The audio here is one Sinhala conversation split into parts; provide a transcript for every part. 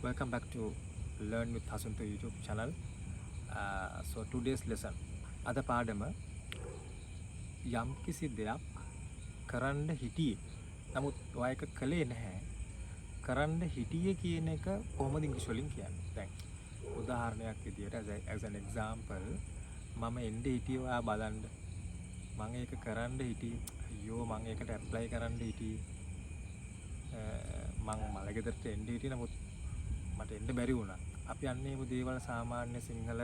Welcome back to Learn with Hasunth YouTube channel. So today's lesson. අද පාඩම යම් කිසි දෙයක් කරන්න හිටියේ. නමුත් ඔයා ඒක කළේ නැහැ. කරන්න හිටියේ කියන එක කොහොමද ඉංග්‍රීසි වලින් කියන්නේ? දැන් උදාහරණයක් විදියට as an example මම එන්නේ හිටියේ ඔයා බලන්න. මම ඒක කරන්න හිටියේ. අයියෝ මම ඒකට ඇප්ලයි කරන්න හිටියේ. මම මලගෙදරට එන්නේ හිටියේ නමුත් මට එන්න බැරි වුණා. අපි අන්නේ මේ දේවල් සාමාන්‍ය සිංහල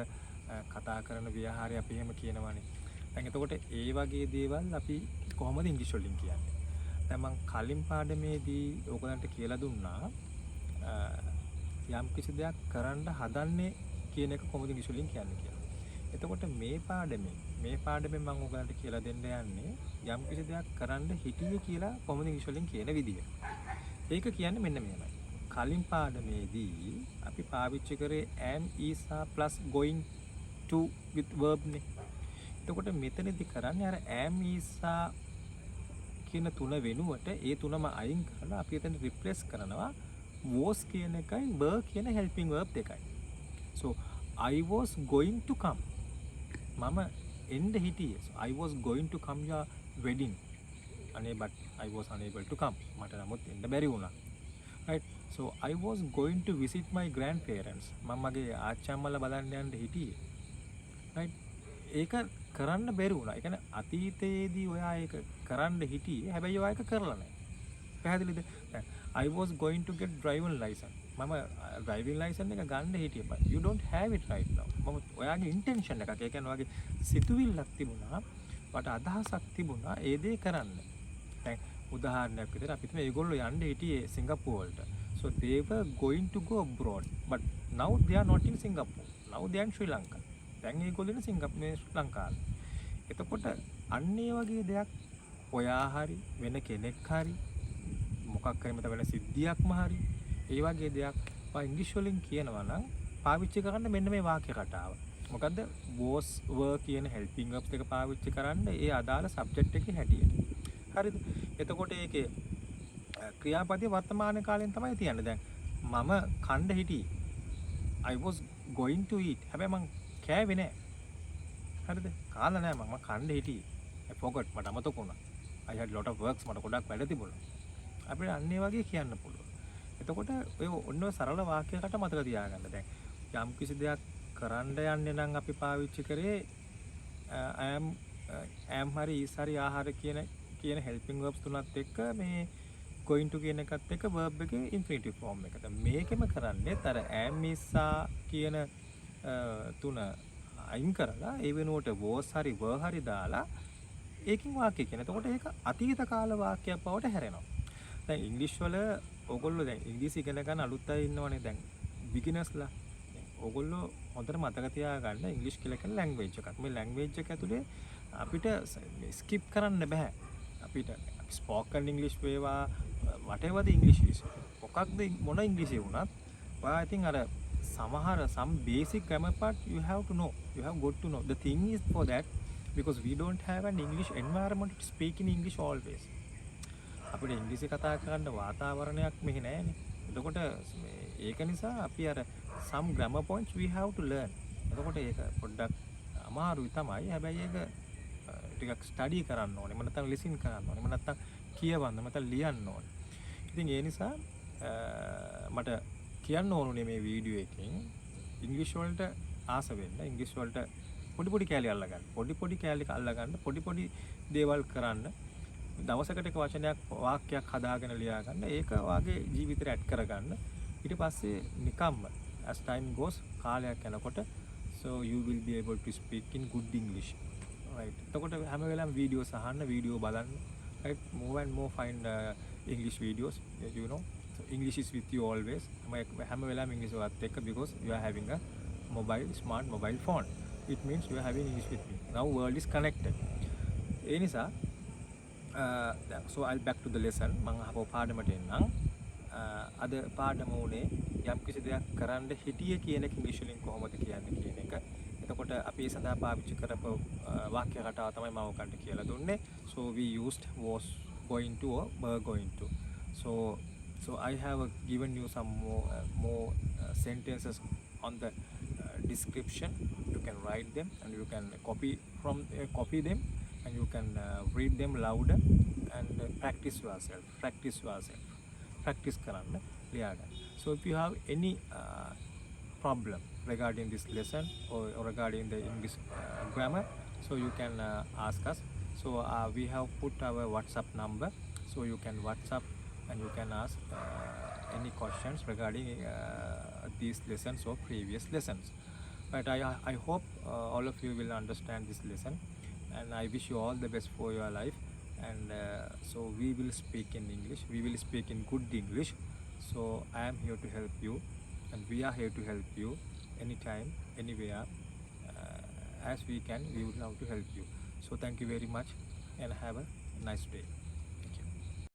කතා කරන ව්‍යවහාරය අපි එහෙම කියනවානේ. දැන් එතකොට ඒ වගේ දේවල් අපි කොහොමද ඉංග්‍රීසි වලින් කියන්නේ? දැන් මම කලින් පාඩමේදී ඕගලන්ට කියලා දුන්නා යම් කිසි දෙයක් කරන්න හදන්නේ කියන එක කොහොමද ඉංග්‍රීසි වලින් කියන්නේ කියලා. එතකොට මේ පාඩමෙන් මම ඕගලන්ට කියලා දෙන්න යන්නේ යම් කිසි දෙයක් කරන්න හිටියේ කියලා කොහොමද ඉංග්‍රීසි වලින් කියන විදිය. ඒක කියන්නේ මෙන්න මෙහෙමයි. කලින් පාඩමේදී අපි පාවිච්චි කරේ am is plus going to with verb නේ. එතකොට මෙතනදී කරන්නේ අර am is කියන තුන වෙනුවට ඒ තුනම අයින් කරලා අපි එතන රිප්ලේස් කරනවා was කියන එකයි were කියන helping verb දෙකයි. So I was going to come. මම එන්න හිටියේ. So I was going to come your wedding. But I was unable to come. මට නමුත් එන්න බැරි වුණා. Right? So I was going to visit my grandparents. මම මගේ ආච්චි අම්මලා බලන්න යන්න හිටියේ. Right? ඒක කරන්න බැරි වුණා. ඒ කියන්නේ අතීතයේදී ඔයා ඒක කරන්න හිටියේ. හැබැයි ඔයා ඒක කරලා නැහැ. පැහැදිලිද? දැන් I was going to get driving license. මම driving license එක ගන්න හිටියේ. But you don't have it right now. මම ඔයාගේ intention එකක්. ඒ කියන්නේ ඔයාගේ සිතුවිල්ලක් තිබුණා. වට අදහසක් තිබුණා ඒ දේ කරන්න. දැන් උදාහරණයක් විදිහට අපිට මේගොල්ලෝ යන්න හිටියේ සිංගප්පූර් වලට. So they were going to go abroad. But now they are not in Singapore. Now they are in Sri Lanka. දැන් ඒගොල්ලෝ ඉන්නේ ශ්‍රී ලංකාවේ. එතකොට අන්න ඒ වගේ දෙයක් ඔයා හරි වෙන කෙනෙක් හරි මොකක් හරි මත වෙන සිද්ධියක්ම හරි ඒ වගේ දෙයක් ඔයා ඉංග්‍රීසි වලින් කියනවා නම් පාවිච්චි කරන්න මෙන්න මේ වාක්‍ය රටාව. මොකද්ද was were කියන helping verbs එක පාවිච්චි කරන්න ඒ අදාළ subject එකේ හැටියට. හරිද? එතකොට ඒකේ ක්‍රියාපදයේ වර්තමාන කාලයෙන් තමයි තියන්නේ. දැන් මම කණ්ඩ හිටියේ. I was going to eat. හැබැයි මං කෑවේ නෑ. හරිද? කාලා නෑ මම කණ්ඩ හිටියේ. I forgot. මට අමතක වුණා. I had lot of works. මට ගොඩක් වැඩ තිබුණා. අපිට අන්න ඒ වගේ කියන්න පුළුවන්. එතකොට ඔය ඔන්න ඔය සරල වාක්‍යයකට මතක තියාගන්න. දැන් යම් කිසි දෙයක් කරන්න යන්නේ නම් අපි පාවිච්චි කරේ am හරි is හරි ආහාර කියන helping verbs තුනත් එක්ක මේ going to කියන එකත් එක්ක verb එකේ infinitive form එක. දැන් මේකෙම කරන්නේ අර am is කියන තුන අයින් කරලා ඒ වෙනුවට was හරි were හරි දාලා ඒකින් වාක්‍ය කියන. එතකොට ඒක අතීත කාල වාක්‍යයක් බවට හැරෙනවා. දැන් ඉංග්‍රීසි වල ඕගොල්ලෝ දැන් ඉංග්‍රීසි ඉගෙන ගන්න අලුත් අය ඉන්නවනේ දැන් beginnersලා. ඕගොල්ලෝ හොඳට මතක තියාගන්න ඉංග්‍රීසි කියලා කියන ලැන්ග්වේජ් එකක්. මේ ලැන්ග්වේජ් එක ඇතුලේ අපිට ස්කිප් කරන්න බෑ. අපිට ස්පෝකන් ඉංග්‍රීසි වේවා whatever the English is. මොකක්ද මොන ඉංග්‍රීසි වුණත් ඔයා ඉතින් අර some basic grammar part you have to know. You have got to know. The thing is for that because we don't have an English environment to speak in English always. අපිට ඉංග්‍රීසි කතා කරන්න වාතාවරණයක් මෙහි නැහැනේ. එතකොට ඒක නිසා අපි අර some grammar points we have to learn. එතකොට ඒක පොඩ්ඩක් අමාරුයි තමයි. හැබැයි ඒක ටිකක් ස්ටඩි කරන්න ඕනේ. එහෙම නැත්නම් ලිසන් කරන්න ඕනේ. එහෙම නැත්නම් කියවන්න, නැත්නම් ලියන්න ඕනේ. ඉතින් ඒ නිසා මට කියන්න ඕනුනේ මේ වීඩියෝ එකෙන් ඉංග්‍රීසි වලට ආස වෙන්න. ඉංග්‍රීසි වලට පොඩි කෑලි අල්ලගන්න. පොඩි කෑලි අල්ලගන්න. පොඩි දේවල් කරන්න. දවසකට එක වචනයක් වාක්‍යයක් හදාගෙන ලියා ගන්න. ඒක වාගේ ජීවිතේට ඇඩ් කරගන්න. ඊට පස්සේ නිකම්ම as time goes කාලයක් යනකොට so you will be able to speak in good English. Right. එතකොට හැම වෙලාවෙම වීඩියෝස් අහන්න, වීඩියෝ බලන්න. Right. More and more find English videos. You know. So English is with you always. හැම වෙලාවෙම ඉංග්‍රීසි වත් එක්ක because you are having a smart mobile phone. It means you are having English with me. Now world is connected. ඒ නිසා so I'll back to the lesson. මම අපෝ පාඩමට එන්නම්. අද පාඩම උනේ යම් කිසි දෙයක් කරන්න හිටියේ කියන එක ඉංග්‍රීසි වලින් කොහොමද කියන්නේ කියන එක. එතකොට අපි ඒ සඳහා පාවිච්චි කරපු වාක්‍ය රටාව තමයි මම ඔයගන්ට කියලා දුන්නේ. So we used was going to or were going to. So So I have given you some more sentences on the description. You can write them and you can copy them, and you can read them louder and practice yourself. Practice කරන්න ලියාගන්න. So if you have any problem regarding this lesson or regarding the English grammar, so you can ask us. So we have put our WhatsApp number, so you can WhatsApp and you can ask any questions regarding these lessons or previous lessons. But I hope all of you will understand this lesson, and I wish you all the best for your life. And so we will speak in English, we will speak in good English. So I am here to help you, and we are here to help you anytime, anywhere, as we can. We would love to help you. So thank you very much and have a nice day.